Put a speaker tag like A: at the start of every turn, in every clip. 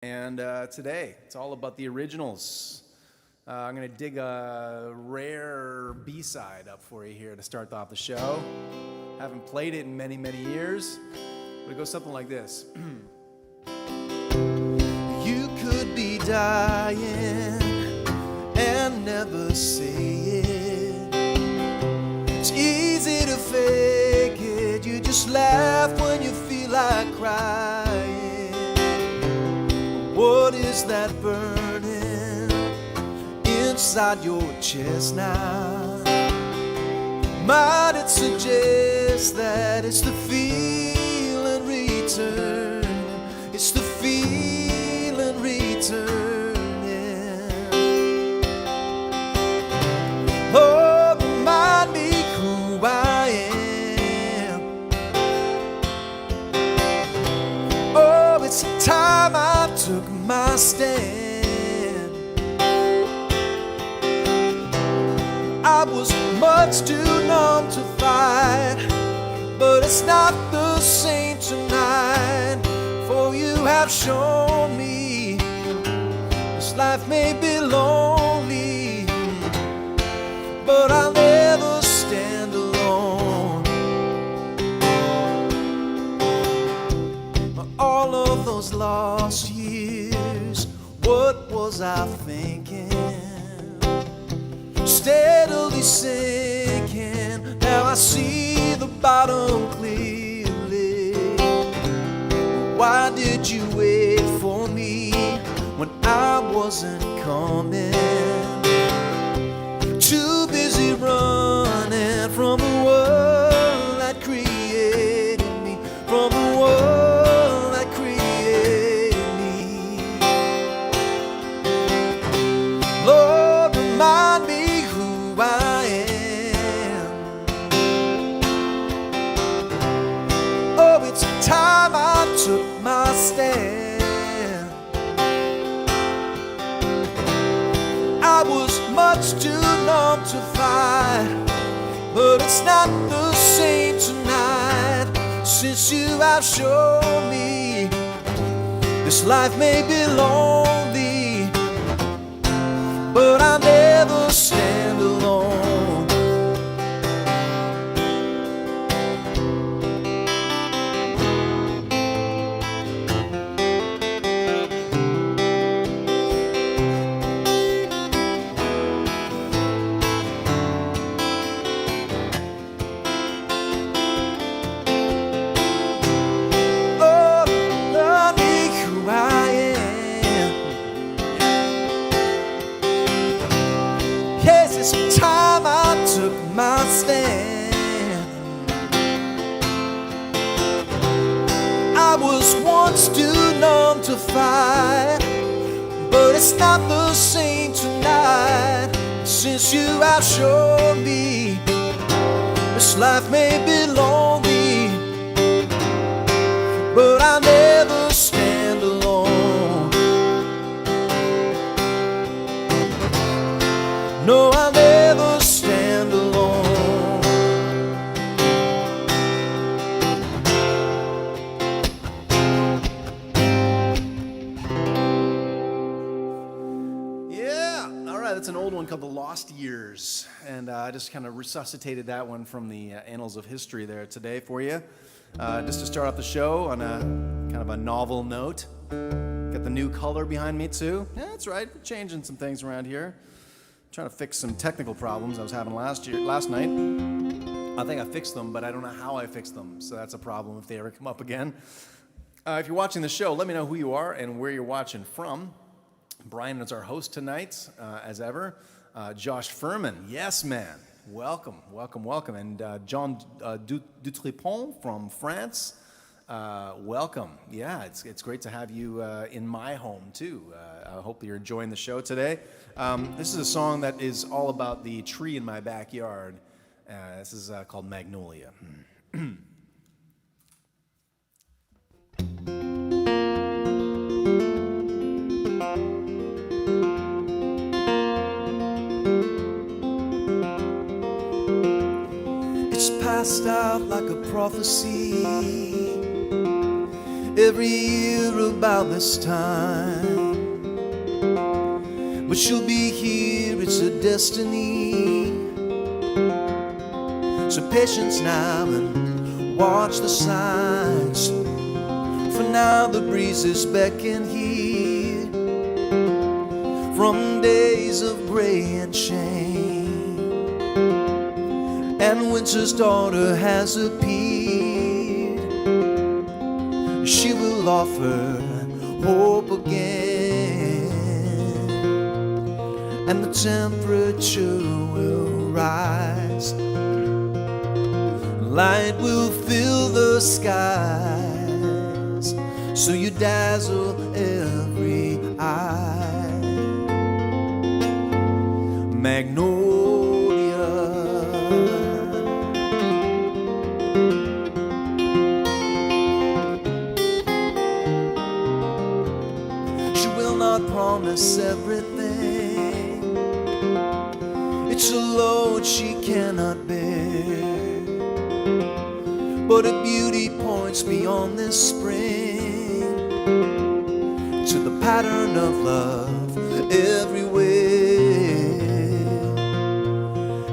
A: And today, it's all about the originals. I'm going to dig a rare B-side up for you here to start off the show. Haven't played it in many, many years, but it goes something like this. You could be dying and never say it. It's easy to fake it. You just laugh when you feel like crying. What is that burning inside your chest now? Might it suggest that it's the feeling return? It's the feeling returning. Oh, remind me who I am. Oh, it's the time I took my stand. I was much too numb to fight, but it's not the same tonight. For you have shown me this life may be lonely, but I'll never stand alone. All of those lost years, what was I thinking? Steadily sinking, now I see the bottom clearly. Why did you wait for me when I wasn't coming? Too busy running from the world that created me, from the world that created me. Lord, remind me I am. Oh, it's time I took my stand. I was much too numb to fight, but it's not the same tonight. Since you have shown me this life may be lonely, but I never stand alone. Oh, learn me who I am. Yes, it's time I took my stand. I was once too numb to fight, but it's not the same tonight. Since you have shown me this life may be lonely, but I never stand alone. No, I'll never stand alone. Yeah, all right, that's an old one called The Lost Years. And I just kind of resuscitated that one from the annals of history there today for you. Just to start off the show on a kind of a novel note. Got the new color behind me too. Yeah, that's right, we're changing some things around here. Trying to fix some technical problems I was having last night. I think I fixed them, but I don't know how I fixed them, so that's a problem if they ever come up again. If you're watching the show, let me know who you are and where you're watching from. Brian is our host tonight, as ever. Josh Furman, yes man, welcome. And John Dutripont from France, welcome. Yeah, it's great to have you in my home too. I hope you're enjoying the show today. This is a song that is all about the tree in my backyard. This is called Magnolia. It's passed out like a prophecy. every year about this time. But she'll be here, it's her destiny. So patience now and watch the signs. For now the breezes beckon here from days of gray and shame. And winter's daughter has appeared. She will offer hope again, and the temperature will rise. Light will fill the skies, so you dazzle every eye. Magnolia, she will not promise everything. It's a load she cannot bear, but her beauty points beyond this spring to the pattern of love everywhere.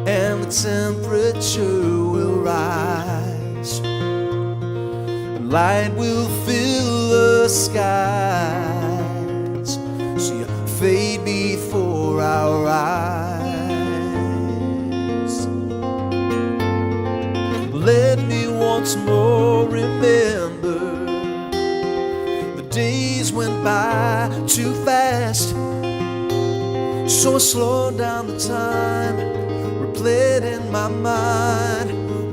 A: And the temperature will rise, and light will fill the skies, so you fade before our eyes. Let me once more remember the days went by too fast, so I slowed down the time, replayed in my mind.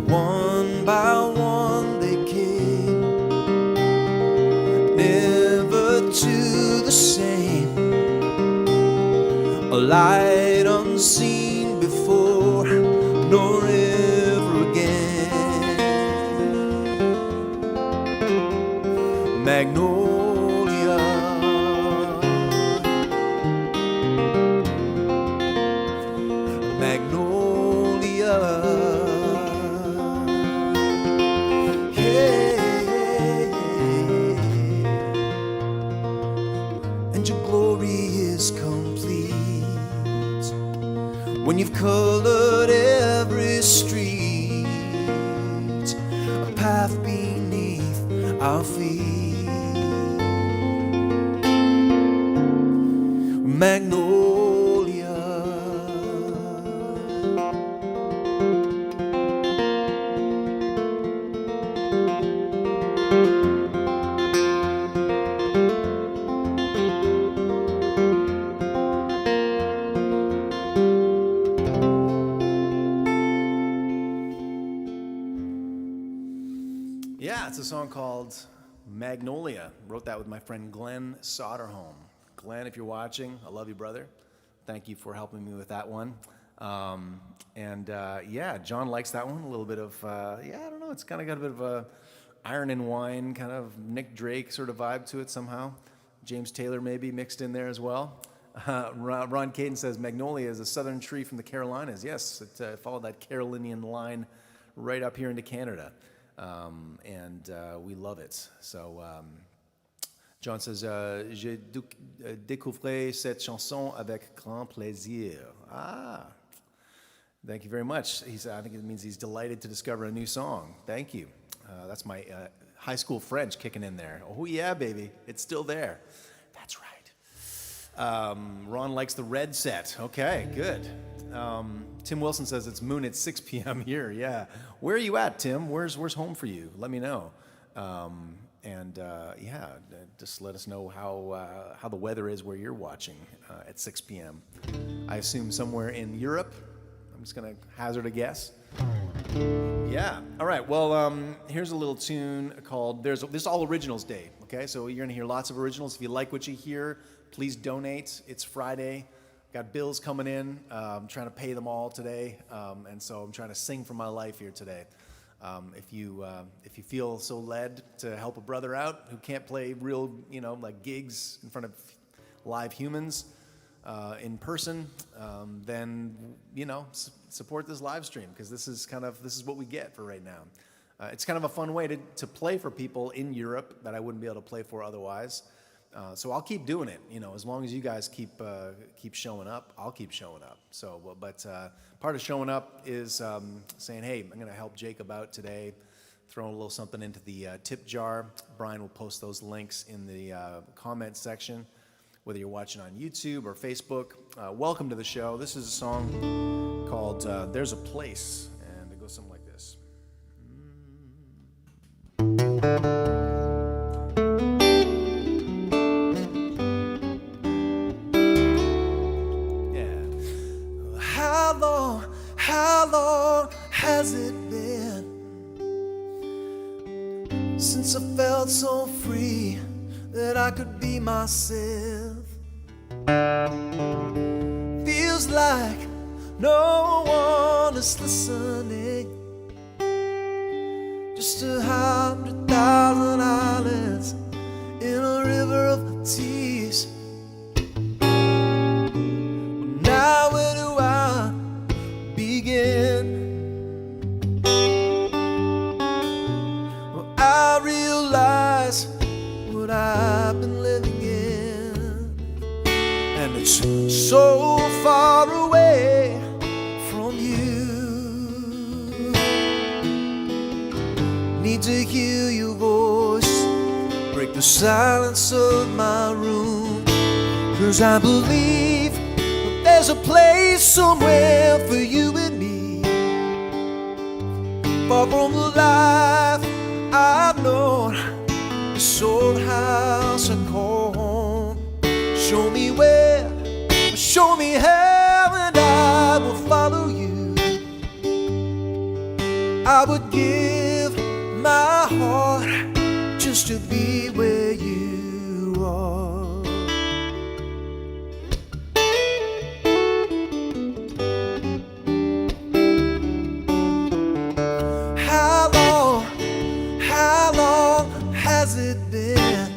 A: One by one they came, never to the same. A light unseen before, nor ever again. Magnolia, Magnolia, yeah. And your glory is complete when you've colored every street a path beneath our feet. Magnolia, yeah, it's a song called Magnolia. Wrote that with my friend Glenn Soderholm. Glenn, if you're watching, I love you, brother. Thank you for helping me with that one. Yeah, John likes that one. A little bit of, I don't know, it's kind of got a bit of a Iron and Wine, kind of Nick Drake sort of vibe to it somehow. James Taylor maybe mixed in there as well. Ron Caden says, Magnolia is a southern tree from the Carolinas. Yes, it followed that Carolinian line right up here into Canada. We love it. So, John says, j'ai découvert cette chanson avec grand plaisir. Ah, thank you very much. I think it means he's delighted to discover a new song. Thank you. That's my high school French kicking in there. Oh yeah, baby, it's still there. That's right. Ron likes the red set. Okay, good. Tim Wilson says it's Moon at 6 p.m. here. Yeah. Where are you at, Tim? Where's home for you? Let me know. Just let us know how the weather is where you're watching at 6 p.m. I assume somewhere in Europe. I'm just gonna hazard a guess. Yeah. All right. Well, here's a little tune called This is All Originals Day. Okay, so you're gonna hear lots of originals. If you like what you hear, please donate. It's Friday. Got bills coming in. I'm trying to pay them all today, and so I'm trying to sing for my life here today. If you feel so led to help a brother out who can't play real, like gigs in front of live humans in person, then support this live stream, because this is what we get for right now. It's kind of a fun way to play for people in Europe that I wouldn't be able to play for otherwise. So I'll keep doing it, as long as you guys keep showing up, I'll keep showing up. So, but part of showing up is saying, hey, I'm going to help Jacob out today, throwing a little something into the tip jar. Brian will post those links in the comment section, whether you're watching on YouTube or Facebook. Welcome to the show. This is a song called There's a Place, and it goes something like this. How long has it been since I felt so free that I could be myself? Feels like no one is listening. Just 100,000 islands in a river of tears. Now where do I begin? Well, I realize what I've been living in, and it's so far away from you. Need to hear your voice, break the silence of my room, 'cause I believe there's a place somewhere for you and me, far from the life I've known, this old house I call home. Show me where, show me how, and I will follow you. I would give my heart just to be where you are. Has it been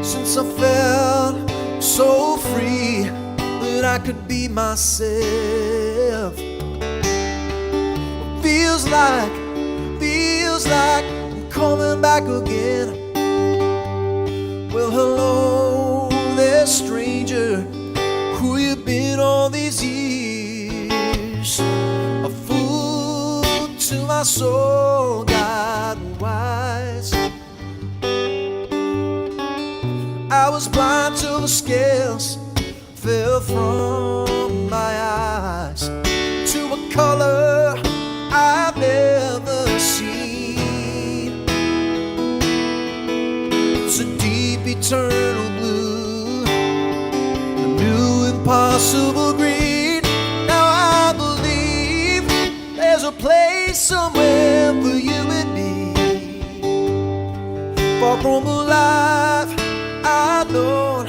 A: since I felt so free that I could be myself? Feels like I'm coming back again. Well, hello there, stranger, who you been all these years? A fool to my soul, God wise. I was blind till the scales fell from my eyes to a color I've never seen. It's a deep eternal blue, a new impossible green. Now I believe there's a place somewhere for you and me, far from the life I've known.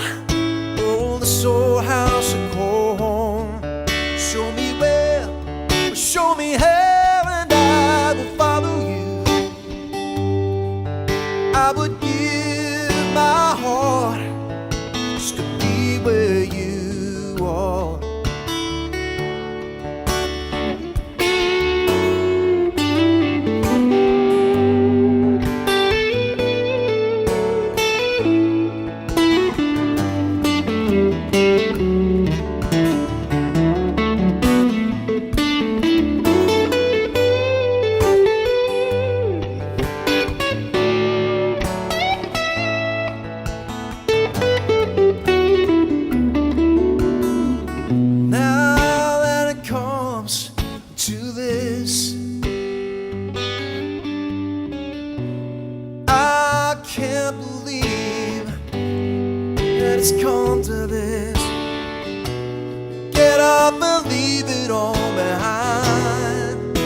A: Oh, this old house I call home. Show me where, show me how, and I will follow you. I would give my heart just to be where you are. It's come to this. Get up and leave it all behind.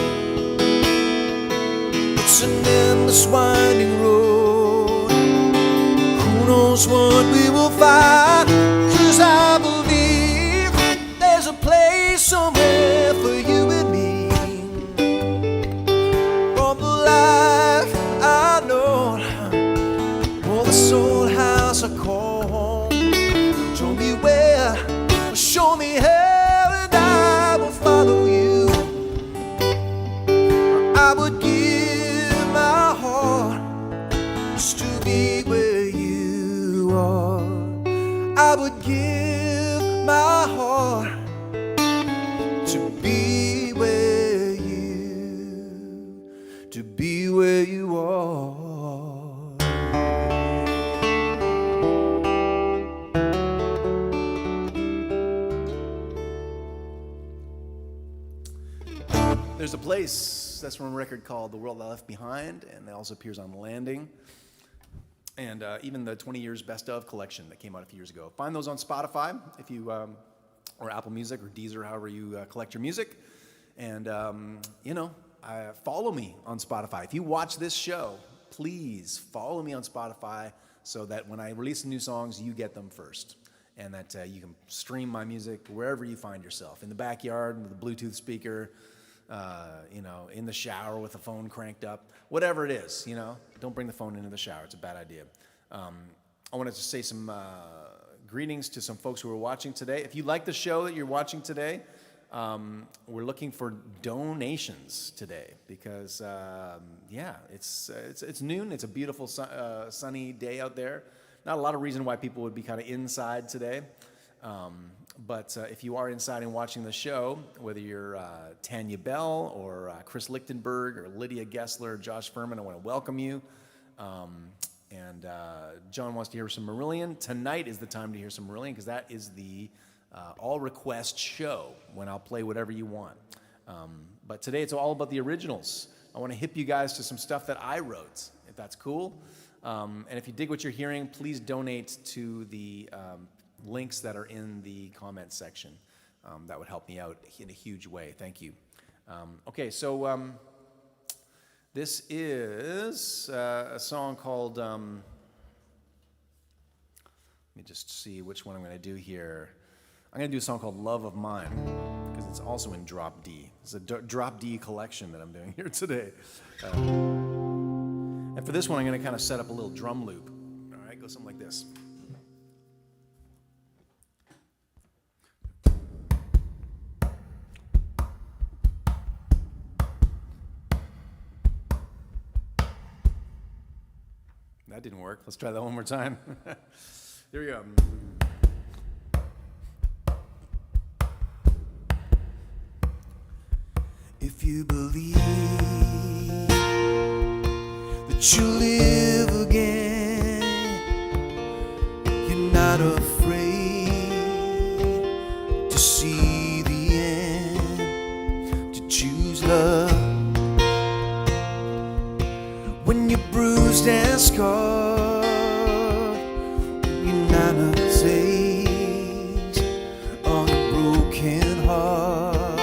A: It's an endless winding road. Who knows what we will find? 'Cause I believe there's a place somewhere for you and me, from the life I know. Oh, this old house I call home. Show me where, show me how, and I will follow you. I would give would give my heart to be where you are. There's a place, that's from a record called The World I Left Behind, and it also appears on Landing. And even the 20 Years Best Of collection that came out a few years ago. Find those on Spotify, if you, or Apple Music, or Deezer, however you collect your music. And, follow me on Spotify. If you watch this show, please follow me on Spotify so that when I release new songs, you get them first. And that you can stream my music wherever you find yourself. In the backyard, with a Bluetooth speaker, in the shower with the phone cranked up, whatever it is, don't bring the phone into the shower. It's a bad idea. I wanted to say some greetings to some folks who are watching today. If you like the show that you're watching today, we're looking for donations today because, it's noon. It's a beautiful sunny day out there. Not a lot of reason why people would be kind of inside today. But if you are inside and watching the show, whether you're Tanya Bell or Chris Lichtenberg or Lydia Gessler or Josh Furman, I want to welcome you. And John wants to hear some Marillion. Tonight is the time to hear some Marillion because that is the all-request show when I'll play whatever you want. But today it's all about the originals. I want to hip you guys to some stuff that I wrote, if that's cool. And if you dig what you're hearing, please donate to the links that are in the comment section. That would help me out in a huge way. Thank you. So this is a song called, let me just see which one I'm going to do here. I'm going to do a song called Love of Mine because it's also in drop D. It's a drop D collection that I'm doing here today. And for this one, I'm going to kind of set up a little drum loop. All right, go something like this. That didn't work. Let's try that one more time. Here we go. If you believe that you live again, you're not afraid to see the end, to choose love. When you're bruised and scarred, when you're not a taste on a broken heart,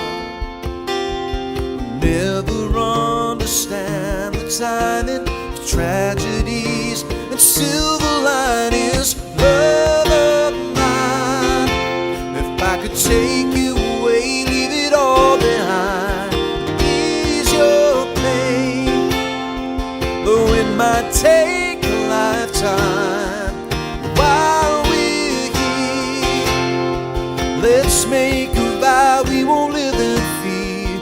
A: never understand the timing of tragedies and silver linings. Love of mine, if I could take you away, leave it all behind, ease your pain, though it might take a lifetime. While we're here, let's make a vow we won't live in fear.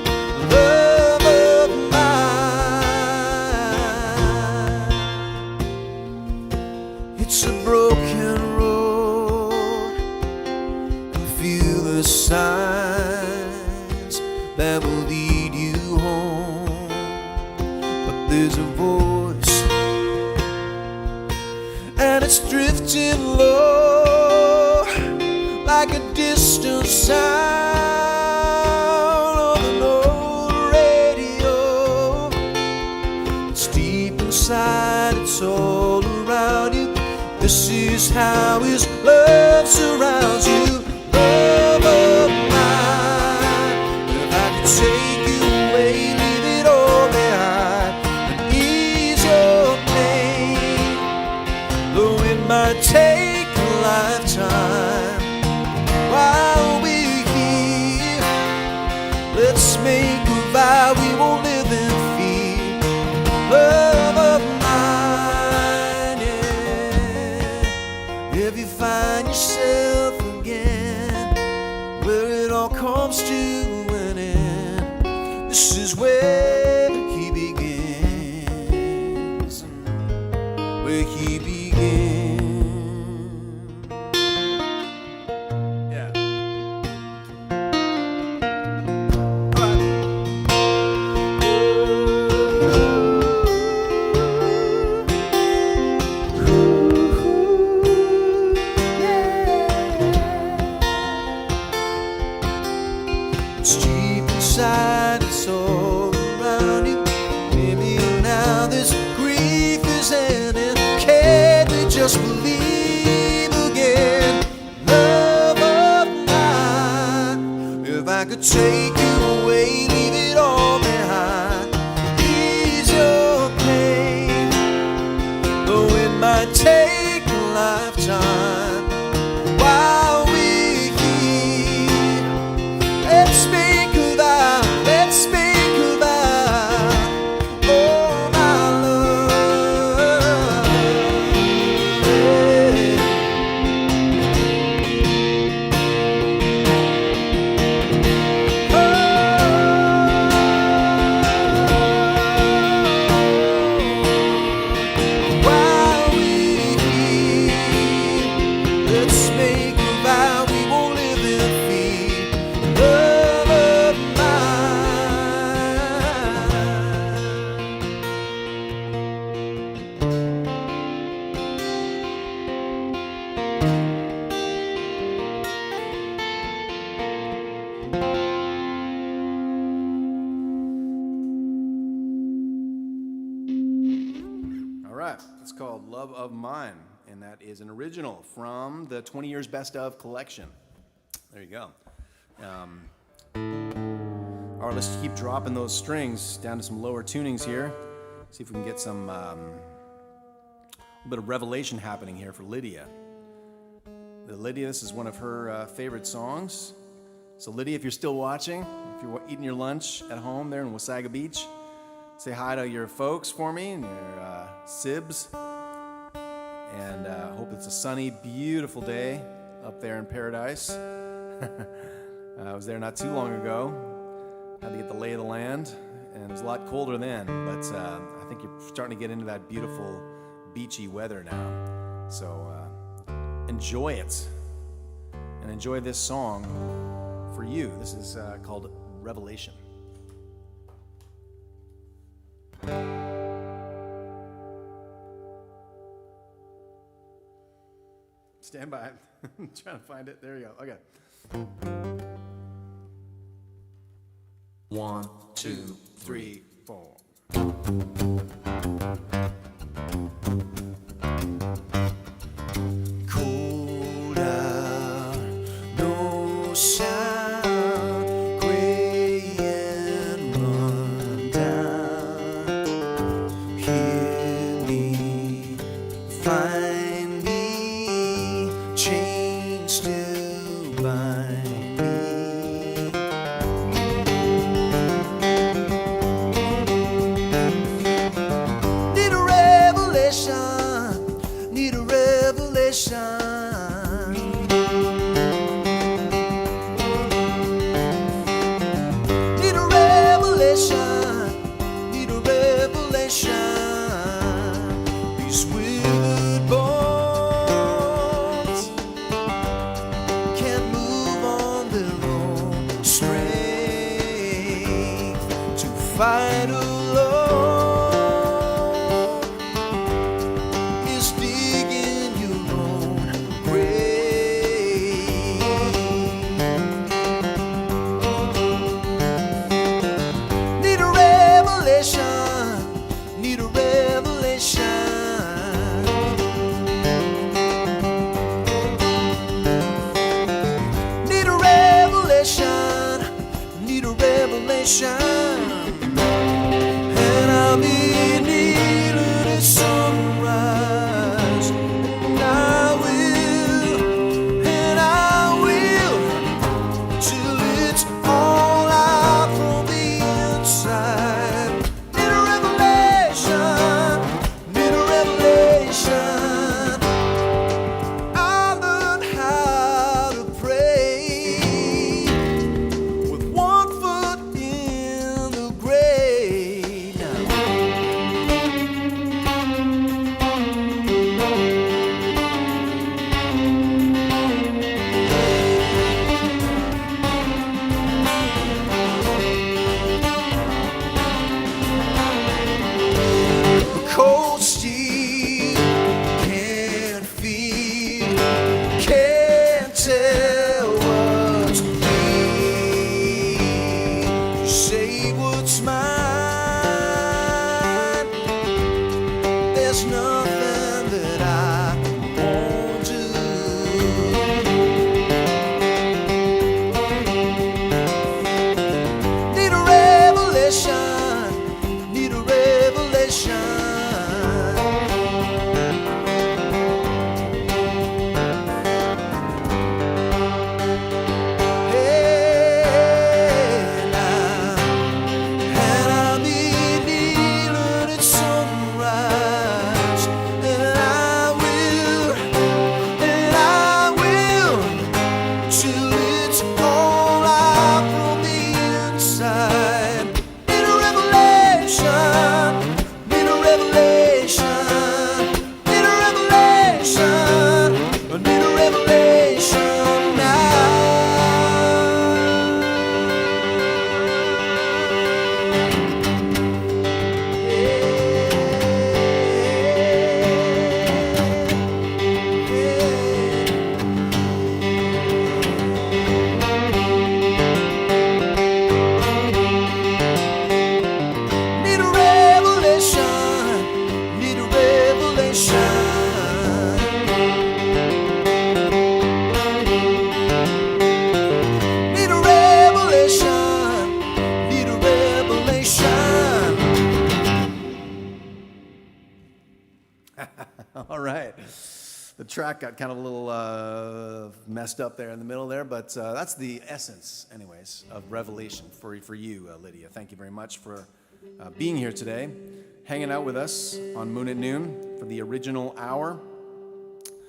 A: Love of mine, it's a broken road, and feel the signs that will lead you home. But there's a voice, and it's drifting low, like a distant sound of an old radio. It's deep inside, it's all around you. This is how his love surrounds you. Love of mine, if I could take you away, leave it all behind, and ease your pain, though it might take a lifetime. While we're here, let's make a vow we won't live in fear. Love of mine, yeah. If you find yourself again where it all comes to an end, this is where he begins, where he begins. could take you away, leave it all behind, ease your pain. Though it might take a lifetime, while we're here, let's make a vow, let's make a vow, oh my love, yeah. While we're here, let's make a vow we won't live in fear. Love of All right, it's called Love of Mine, and that is an original from the 20 Years Best Of collection. There you go. All right, let's keep dropping those strings down to some lower tunings here. See if we can get some a bit of revelation happening here for Lydia. Lydia, this is one of her favorite songs. So Lydia, if you're still watching, if you're eating your lunch at home there in Wasaga Beach, say hi to your folks for me and your sibs. And hope it's a sunny, beautiful day up there in paradise. I was there not too long ago. Had to get the lay of the land, and it was a lot colder then. But I think you're starting to get into that beautiful, beachy weather now. So enjoy it, and enjoy this song for you. This is called Revelation. Stand by. I'm trying to find it. There you go. Okay. 1, 2, 3, 4. Cold out, no sound, gray and run down. Hear me, find me, chains still bind me. Need a revelation, need a revelation. Need a revelation, need a revelation. These withered bones can't move on their own strength to fight alone is digging your own grave. Need a revelation, need a revelation. Need a revelation, need a revelation. track got kind of a little messed up there in the middle there, but that's the essence, anyways, of Revelation for you, Lydia. Thank you very much for being here today, hanging out with us on Moon at Noon for the original hour.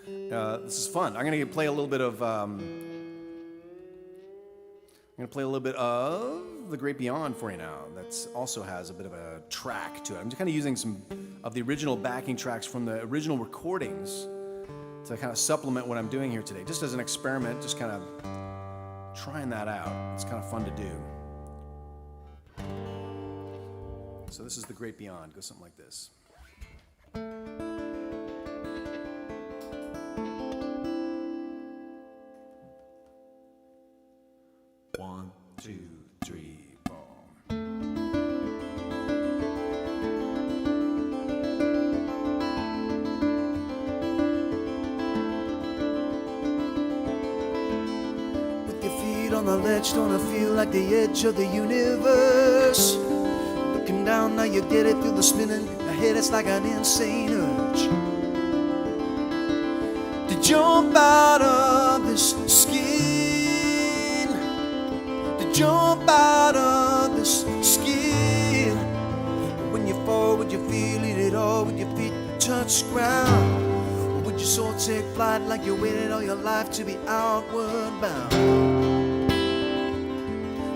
A: This is fun. I'm going to play a little bit of The Great Beyond for you now. That also has a bit of a track to it. I'm just kind of using some of the original backing tracks from the original recordings to kind of supplement what I'm doing here today, just as an experiment, just kind of trying that out. It's kind of fun to do. So this is The Great Beyond. It goes something like this. 1, 2, 3, 4. With your feet on the ledge, don't I feel like the edge of the universe? Looking down, now you get it, feel the spinning in my head, it's like an insane urge to jump out of this skin, to jump out of this skin. When you fall, would you feel it at all? Would your feet touch ground? Or would your soul take flight like you waited all your life to be outward bound?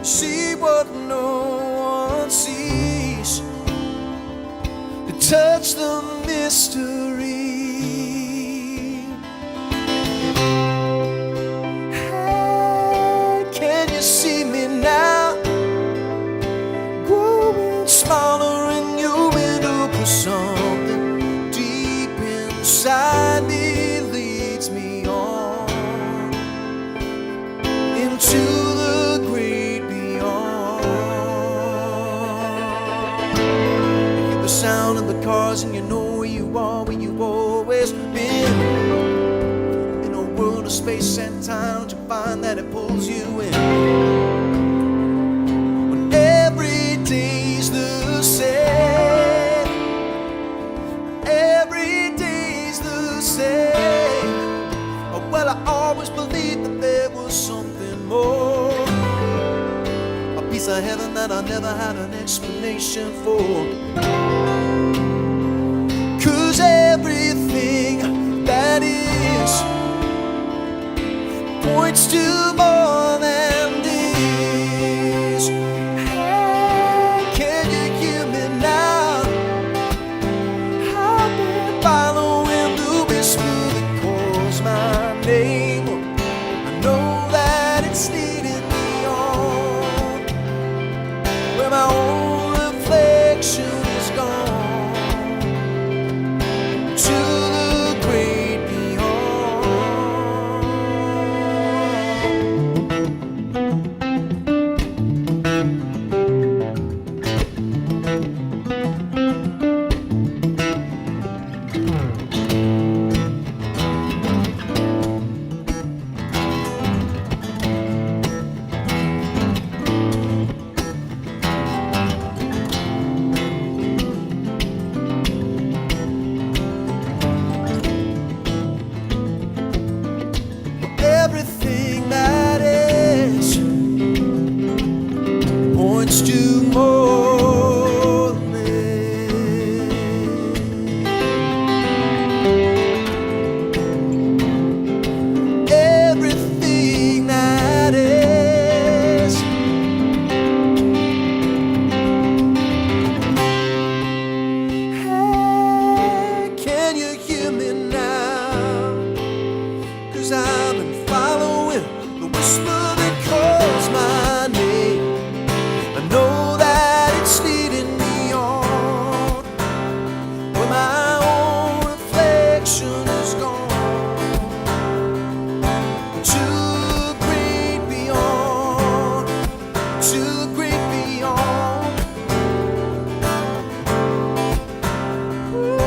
A: See what no one sees, to touch the mystery. Hey, can you see me now? Growing smaller in your window, for something deep inside me leads me on into the great beyond. You hear the sound of the cars and you know where you are, where you've always been. In a world of space and time, to find that it pulls you in. When every day's the same, every day's the same. Oh, well, I always believed that there was something more, a piece of heaven that I never had an explanation for. 'Cause everything that is points to more than this. Hey, can you hear me now? I've been following the whisper that calls my name. I know that it's leading me on, where my own reflection is gone, to the great beyond. Everything that is points to more than this. Everything that is. Hey, can you hear me now? 'Cause I've been following the whisper that calls my name. I know that it's leading me on, where my own reflection is gone, to the great beyond, to the great beyond. Ooh.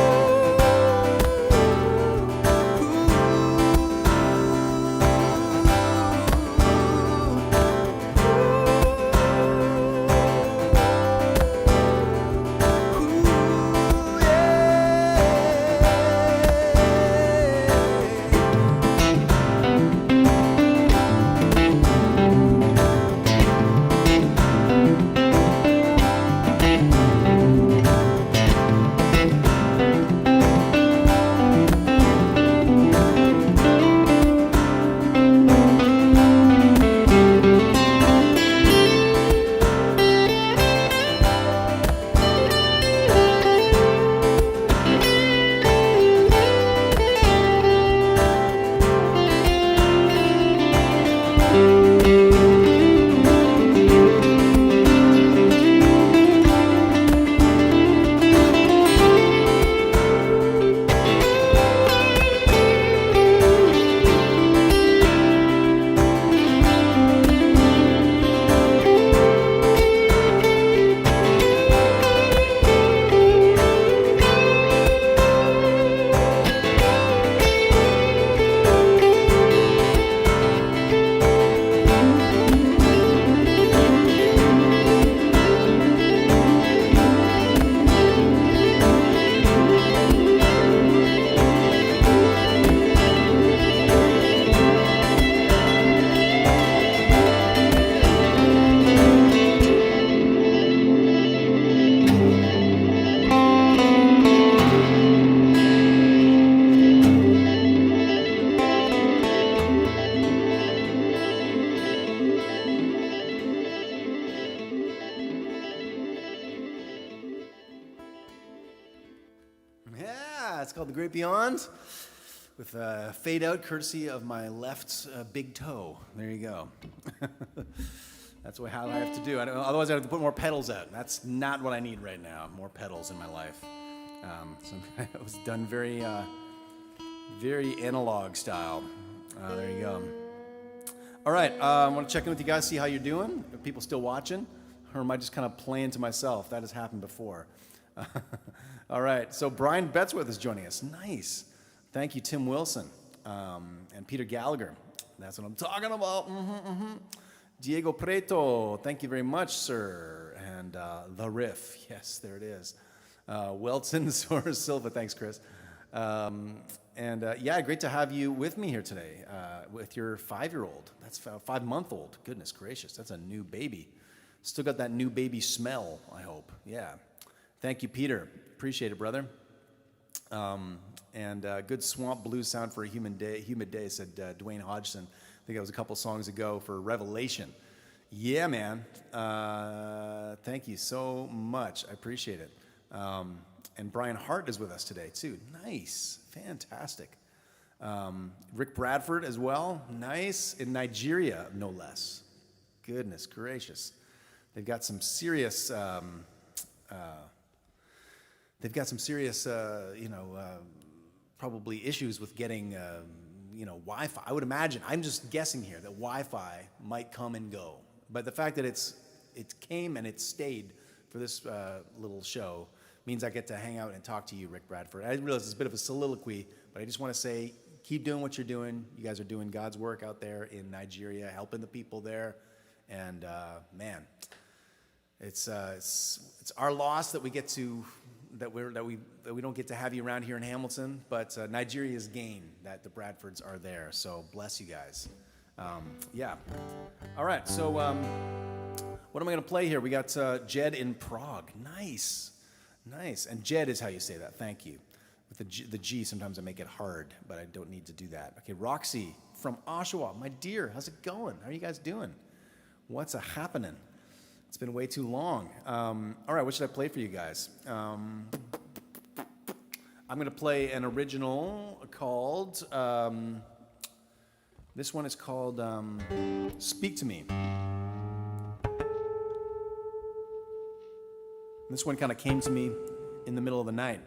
A: It's called The Great Beyond, with a fade out courtesy of my left big toe. There you go. That's how I have to do. Otherwise, I have to put more pedals out. That's not what I need right now. More pedals in my life. So it was done very, very analog style. There you go. All right, I want to check in with you guys, see how you're doing. Are people still watching? Or am I just kind of playing to myself? That has happened before. All right, so Brian Betzworth is joining us. Nice. Thank you, Tim Wilson and Peter Gallagher. That's what I'm talking about. Diego Preto, thank you very much, sir. And The Riff, yes, there it is. Welton Soares Silva, thanks, Chris. Yeah, great to have you with me here today with your 5-year-old. That's 5-month-old. Goodness gracious, that's a new baby. Still got that new baby smell, I hope. Yeah. Thank you, Peter. Appreciate it, brother. Good swamp blues sound for a humid day, said Dwayne Hodgson. I think that was a couple songs ago for Revelation. Yeah, man. Thank you so much. I appreciate it. And Brian Hart is with us today, too. Nice. Fantastic. Rick Bradford as well. Nice. In Nigeria, no less. Goodness gracious. They've got some serious... probably issues with getting, Wi-Fi. I would imagine, I'm just guessing here, that Wi-Fi might come and go. But the fact that it came and it stayed for this little show means I get to hang out and talk to you, Rick Bradford. I realize it's a bit of a soliloquy, but I just want to say, keep doing what you're doing. You guys are doing God's work out there in Nigeria, helping the people there. And man, it's our loss that we get to... That we don't get to have you around here in Hamilton, but Nigeria's gain that the Bradfords are there. So bless you guys. Yeah. All right. So what am I going to play here? We got Jed in Prague. Nice. And Jed is how you say that. Thank you. With the G, sometimes I make it hard, but I don't need to do that. Okay, Roxy from Oshawa. My dear, how's it going? How are you guys doing? What's happening? It's been way too long. All right, what should I play for you guys? I'm going to play an original called, this one is called Speak to Me. This one kind of came to me in the middle of the night,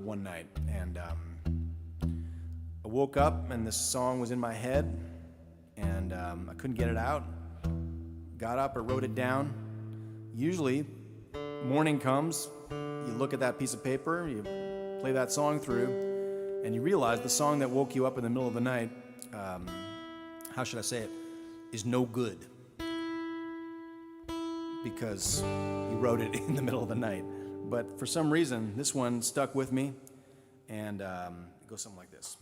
A: one night. And I woke up and this song was in my head and I couldn't get it out. Got up or wrote it down. Usually, morning comes, you look at that piece of paper, you play that song through, and you realize the song that woke you up in the middle of the night, how should I say it, is no good. Because you wrote it in the middle of the night. But for some reason, this one stuck with me, and it goes something like this.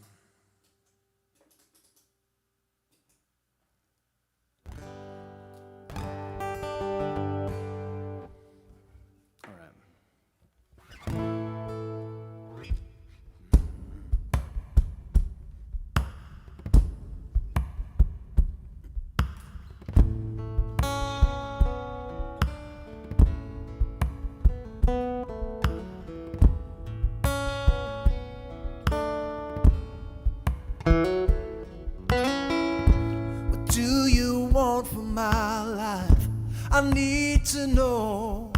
B: I need to know.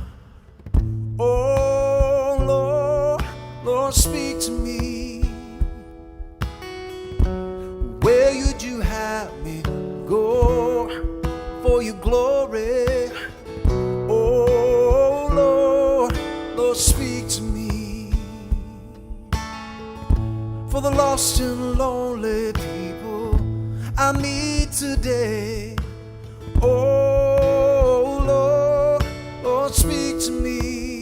B: Oh Lord, Lord, speak to me. Where would you have me go for your glory? Oh Lord, Lord, speak to me. For the lost and lonely people I meet today. Oh Lord, Lord, speak to me.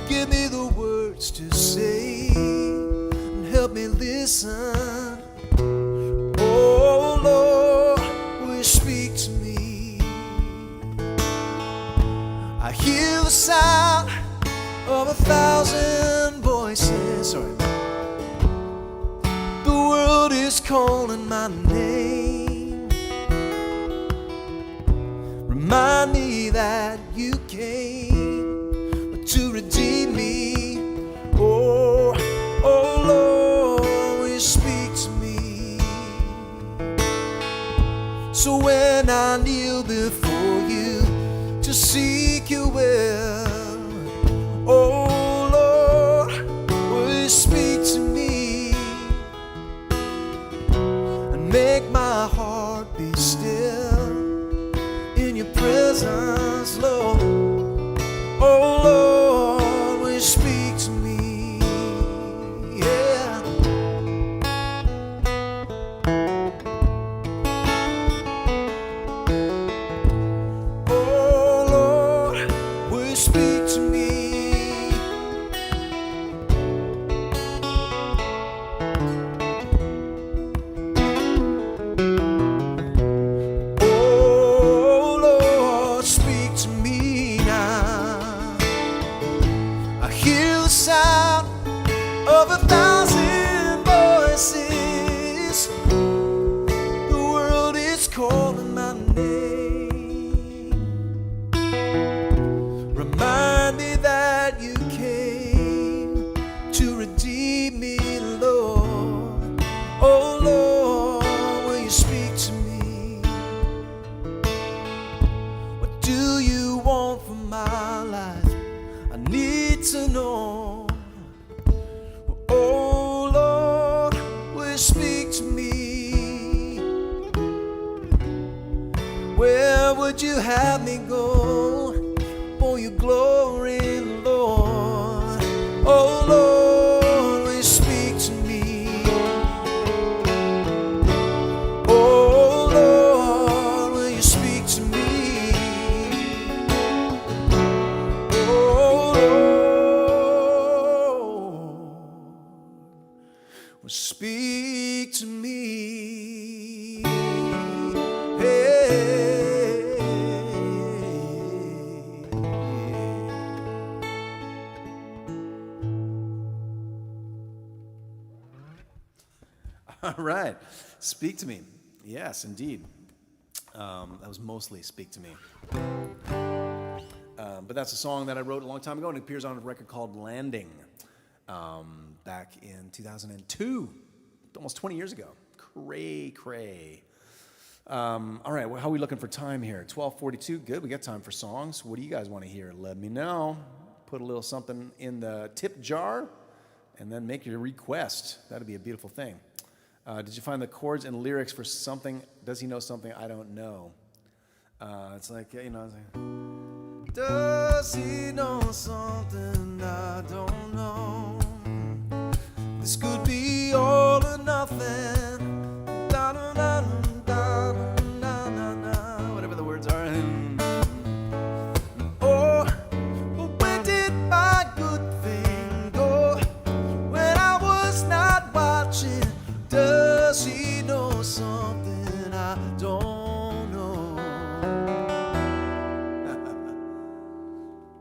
B: Give me the words to say and help me listen. Oh Lord, will you speak to me? I hear the sound of 1,000 voices. Sorry. The world is calling my name. Remind me that you came me. Oh, oh Lord, will you speak to me? So when I kneel before you to seek your will, oh Lord, will you speak to me and make my heart be still in your presence, Lord. Oh Lord, will you speak to me? Yeah. Oh Lord, will you speak to me? Oh Lord, speak to me now. I hear the sound of 1,000 voices. The world is calling my name. Remind me that you came to redeem me, Lord. Oh Lord, will you speak to me? What do you want from my life? I need to know. Oh Lord, will you speak to me? Where would you have me go for your glory, Lord? Oh Lord, will you speak to me? Oh Lord, will you speak to me? Oh Lord, will speak to me. Hey.
A: All right. Speak to me. Yes, indeed. That was mostly Speak to Me. But that's a song that I wrote a long time ago, and it appears on a record called Landing back in 2002, almost 20 years ago. Cray. All right, well, how are we looking for time here? 12:42. Good, we got time for songs. What do you guys want to hear? Let me know. Put a little something in the tip jar, and then make your request. That'd be a beautiful thing. Did you find the chords and lyrics for something? Does he know something I don't know? It's like, you know, it's like, does he know something I don't know? This could be all or nothing. Da, da, da, da, da, da, da, whatever the words are. Oh, but where did my good thing go when I was not watching? Does he know something I don't know?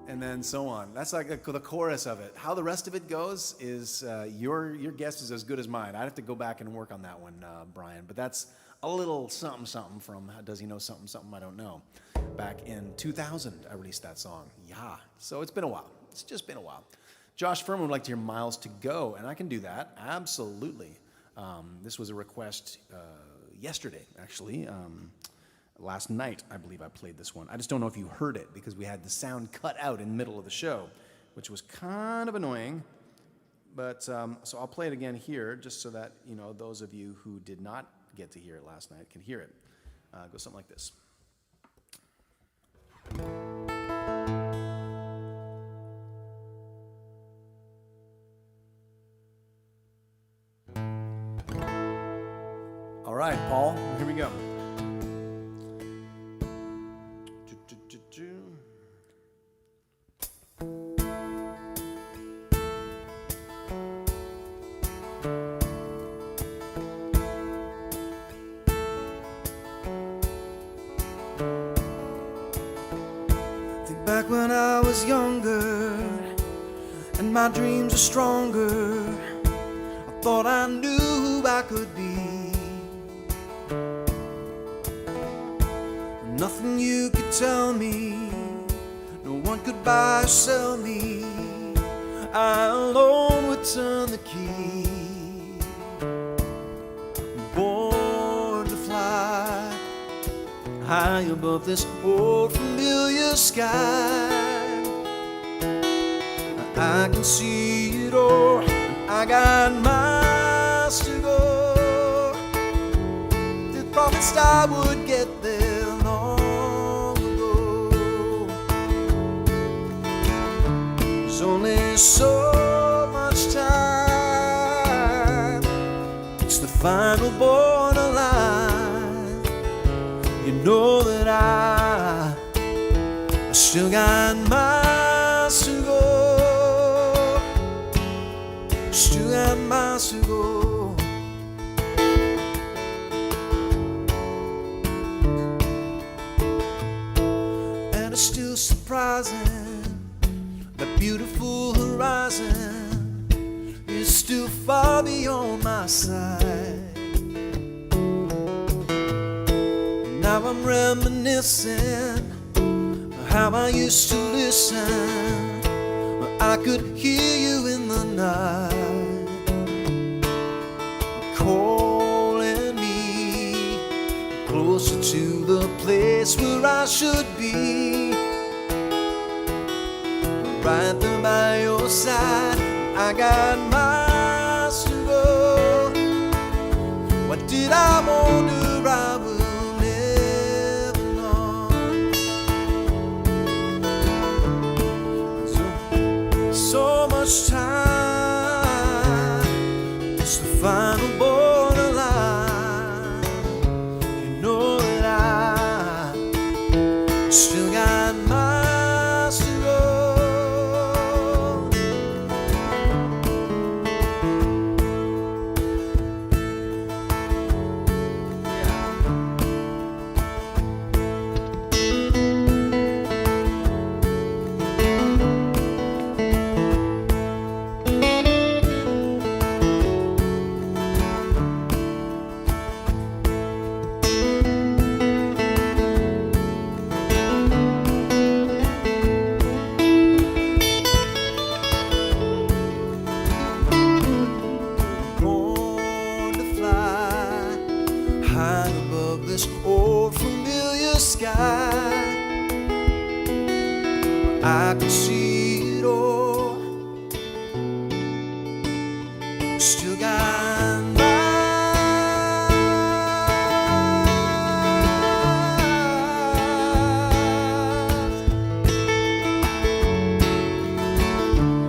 A: And then so on. That's like the chorus of it. How the rest of it goes is your guess is as good as mine. I'd have to go back and work on that one, Brian. But that's a little something from Does He Know Something I Don't Know. Back in 2000, I released that song. Yeah. So it's been a while. It's just been a while. Josh Furman would like to hear Miles to Go, and I can do that. Absolutely. This was a request yesterday, actually. Last night, I believe I played this one. I just don't know if you heard it because we had the sound cut out in the middle of the show, which was kind of annoying. But so I'll play it again here, just so that those of you who did not get to hear it last night can hear it. It goes something like this. All right, Paul, here we go.
B: Think back when I was younger and my dreams were stronger. I thought I knew who I could be. Nothing you could tell me, no one could buy or sell me. I alone would turn the key. Born to fly high above this old familiar sky. I can see it all, and I got miles to go. The promised I would get there long ago. There's only so much time. It's the final borderline. You know that I still got miles to go. Still got miles to go. And it's still surprising that beautiful horizon is still far beyond my sight. Now I'm reminiscing of how I used to listen. I could hear you in the night, calling me closer to the place where I should be. Right there by your side, I got miles to go. What did I wonder I will never know. So much time, it's the final borderline. You know that I still got miles to go. Born to fly high above this old familiar sky. I can see it all. Still got miles.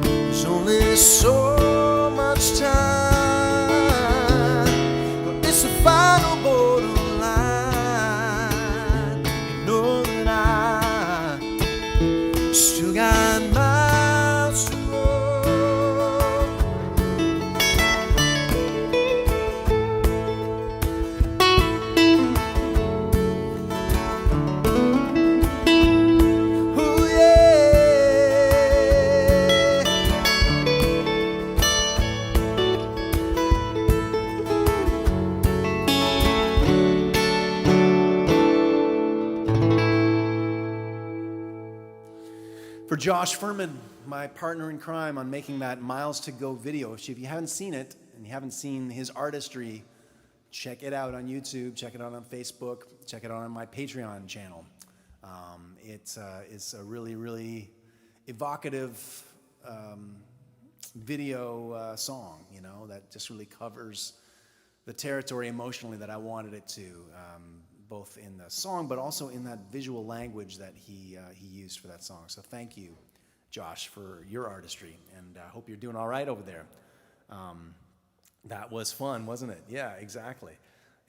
B: There's only so much time, but it's the final borderline. You know that I still got miles to go. Ooh, yeah.
A: For Josh Furman, my partner in crime on making that Miles to Go video. If you haven't seen it and you haven't seen his artistry, check it out on YouTube, check it out on Facebook, check it out on my Patreon channel. It's a really, really evocative video song, you know, that just really covers the territory emotionally that I wanted it to, both in the song but also in that visual language that he used for that song. So thank you, Josh, for your artistry, and I hope you're doing all right over there. That was fun, wasn't it? Yeah, exactly.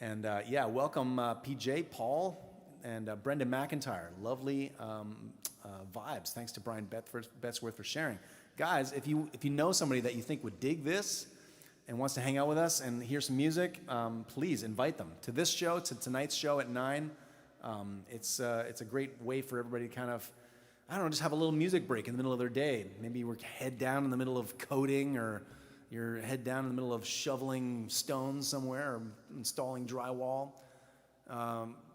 A: And yeah, welcome PJ, Paul, and Brendan McIntyre. Lovely vibes. Thanks to Brian Betzworth for sharing. Guys, if you know somebody that you think would dig this and wants to hang out with us and hear some music, please invite them to this show, to tonight's show at 9. It's a great way for everybody to kind of, I don't know, just have a little music break in the middle of their day. Maybe you're head down in the middle of coding, or you're head down in the middle of shoveling stones somewhere or installing drywall.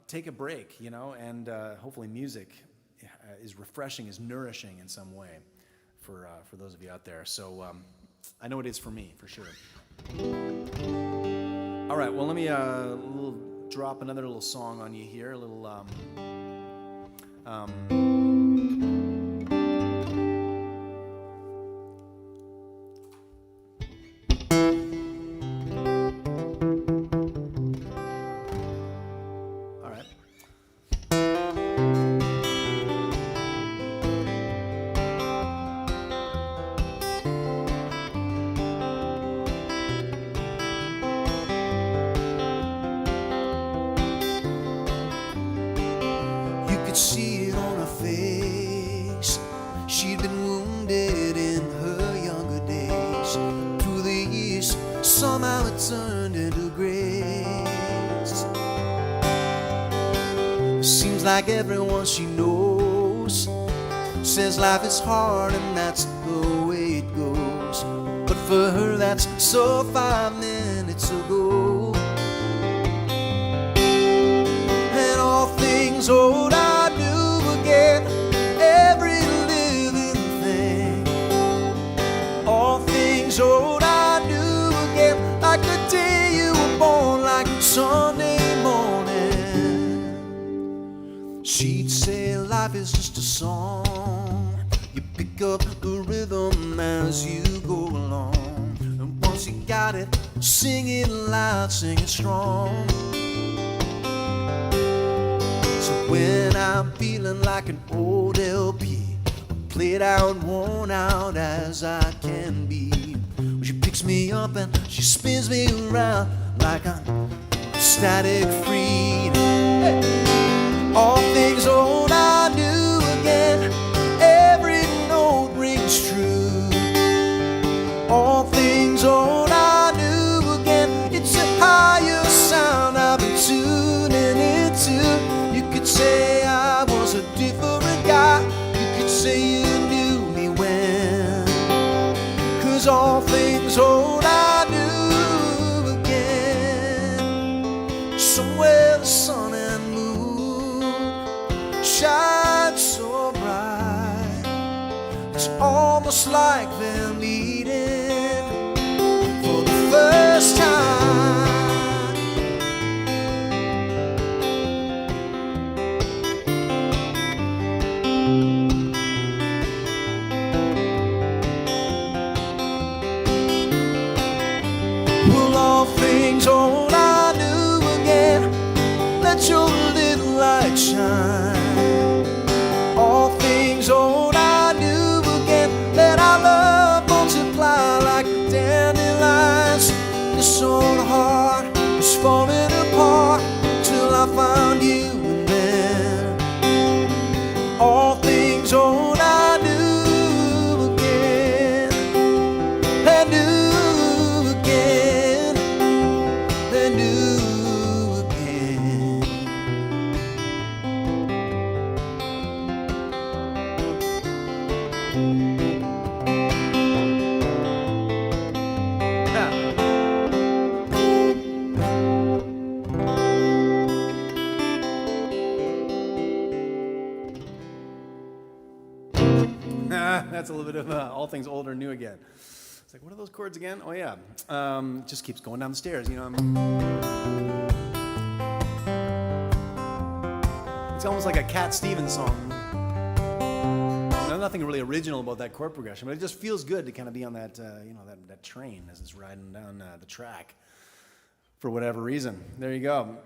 A: Take a break, you know, and hopefully music is refreshing, is nourishing in some way for those of you out there. So I know it is for me, for sure. All right, well, let me drop another little song on you here, a little... all right.
B: You could see it on her face. She'd been wounded in her younger days. Through the years, somehow it turned into grace. Seems like everyone she knows says life is hard and that's the way it goes. But for her, that's so 5 minutes ago. And all things old I knew again, every living thing. All things old I knew again, like the day you were born, like Sunday morning. She'd say life is just a song. You pick up the rhythm as you go along. And once you got it, sing it loud, sing it strong. So when I'm feeling like an old LP, played out, worn out as I can be, she picks me up and she spins me around like I'm static free. Hey. All things old I knew again, every note rings true. All things old I knew again, it's a higher sound I've been tuning into. You could say I was a different guy, you could say you knew me when. 'Cause all things old I knew again. Somewhere the sun and moon shine so bright, it's almost like they're meeting for the first time. Well, all things old I knew again, let your little light shine. All things old I knew again, let our love multiply like dandelions. This old heart is falling apart till I found you, and then all things old I knew again, and knew again, and knew again.
A: That's a little bit of all things old or new again. It's like, what are those chords again? Oh yeah, just keeps going down the stairs. You know, it's almost like a Cat Stevens song. There's nothing really original about that chord progression, but it just feels good to kind of be on that, that train as it's riding down the track. For whatever reason. There you go.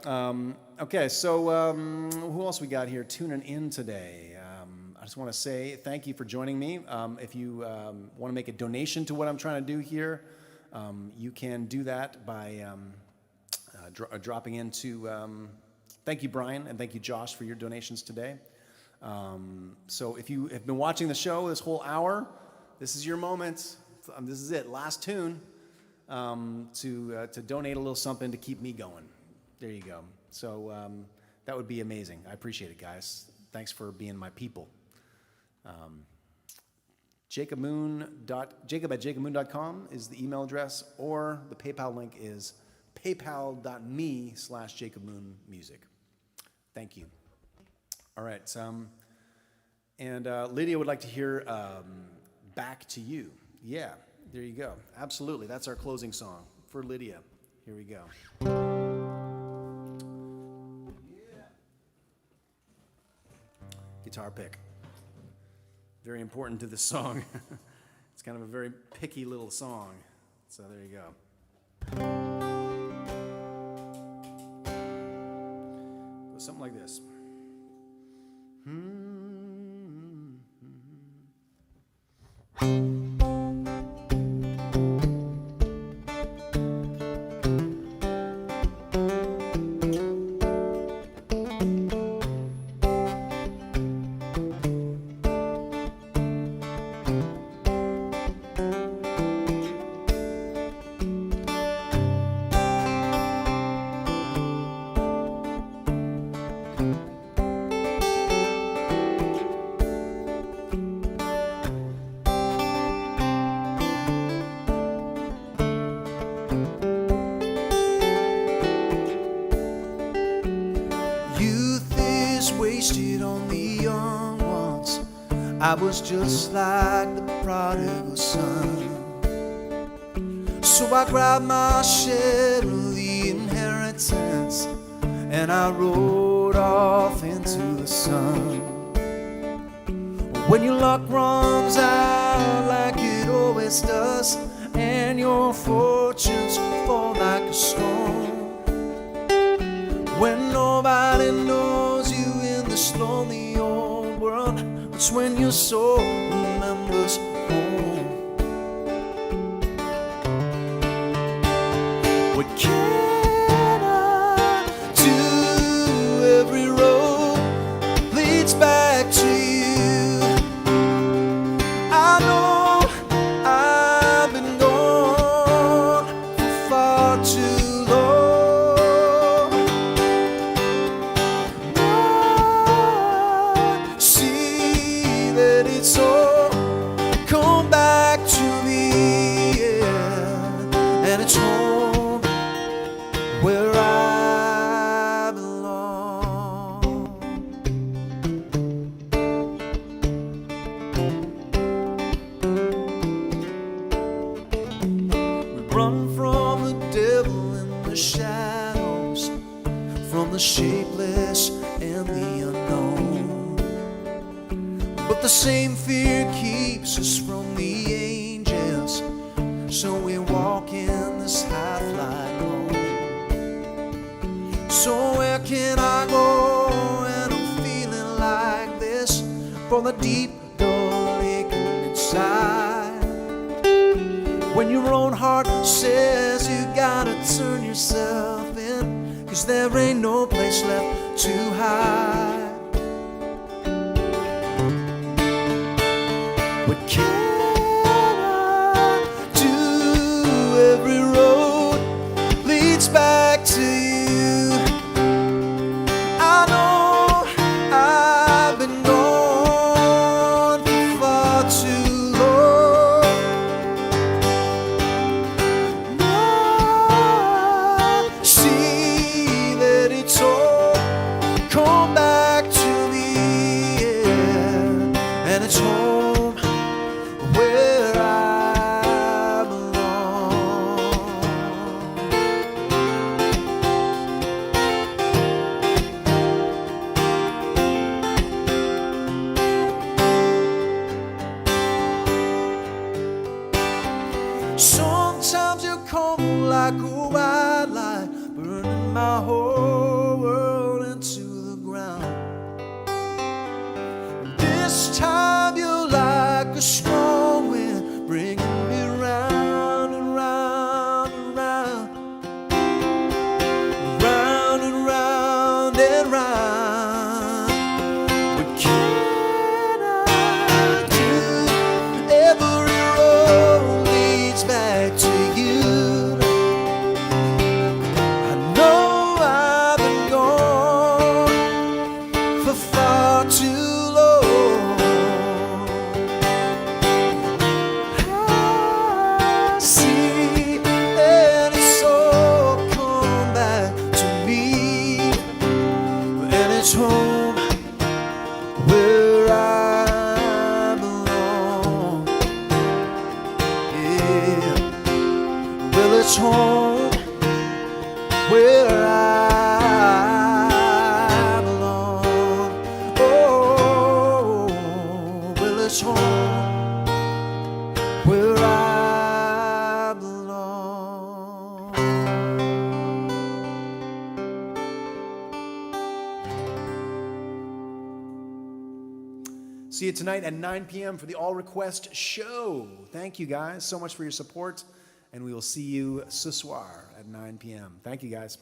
A: Okay, so who else we got here tuning in today? I just want to say thank you for joining me. If you want to make a donation to what I'm trying to do here, you can do that by dropping into... thank you, Brian, and thank you, Josh, for your donations today. So if you have been watching the show this whole hour, this is your moment. This is it, last tune. To donate a little something to keep me going. There you go. So that would be amazing. I appreciate it, guys. Thanks for being my people. Jacob@jacobmoon.com is the email address, or the PayPal link is paypal.me/JacobMoonMusic. Thank you. All right. And Lydia would like to hear Back to You. Yeah, there you go. Absolutely. That's our closing song for Lydia. Here we go. Guitar pick. Very important to this song. It's kind of a very picky little song. So there you go. Goes something like this.
B: Wasted on the young ones. I was just like the prodigal son. So I grabbed my share of the inheritance and I rode off into the sun. When your luck runs out like it always does, and your fortunes fall like a stone, when nobody knows you in this lonely old world, it's when your soul remembers home. What can I do? Every road leads back to you. I know I've been gone for far too long. It's all come back to me, yeah. And it's home where I belong. We run from the devil in the shadows, from the shapeless and the unknown. But the same fear keeps us from the angels, so we walk in this half-light home. So where can I go when I'm feeling like this? From the deep dark aching inside, when your own heart says you gotta turn yourself in, 'cause there ain't no place left to hide. What can I do? Every road leads back to you. I know I've been gone for far too long. I see that it's all come back to me, yeah. And it's home where I belong. Sometimes you come like a white light, burning my whole world into the ground. This time you're like a strong wind, bringing me round and round and round, round and round and round. What can I do? Every road leads back to you. I know I've been gone for far too long. I see, and it's all come back to me,
A: See you tonight at 9 p.m. for the All Request Show. Thank you guys so much for your support, and we will see you ce soir at 9 p.m. Thank you guys.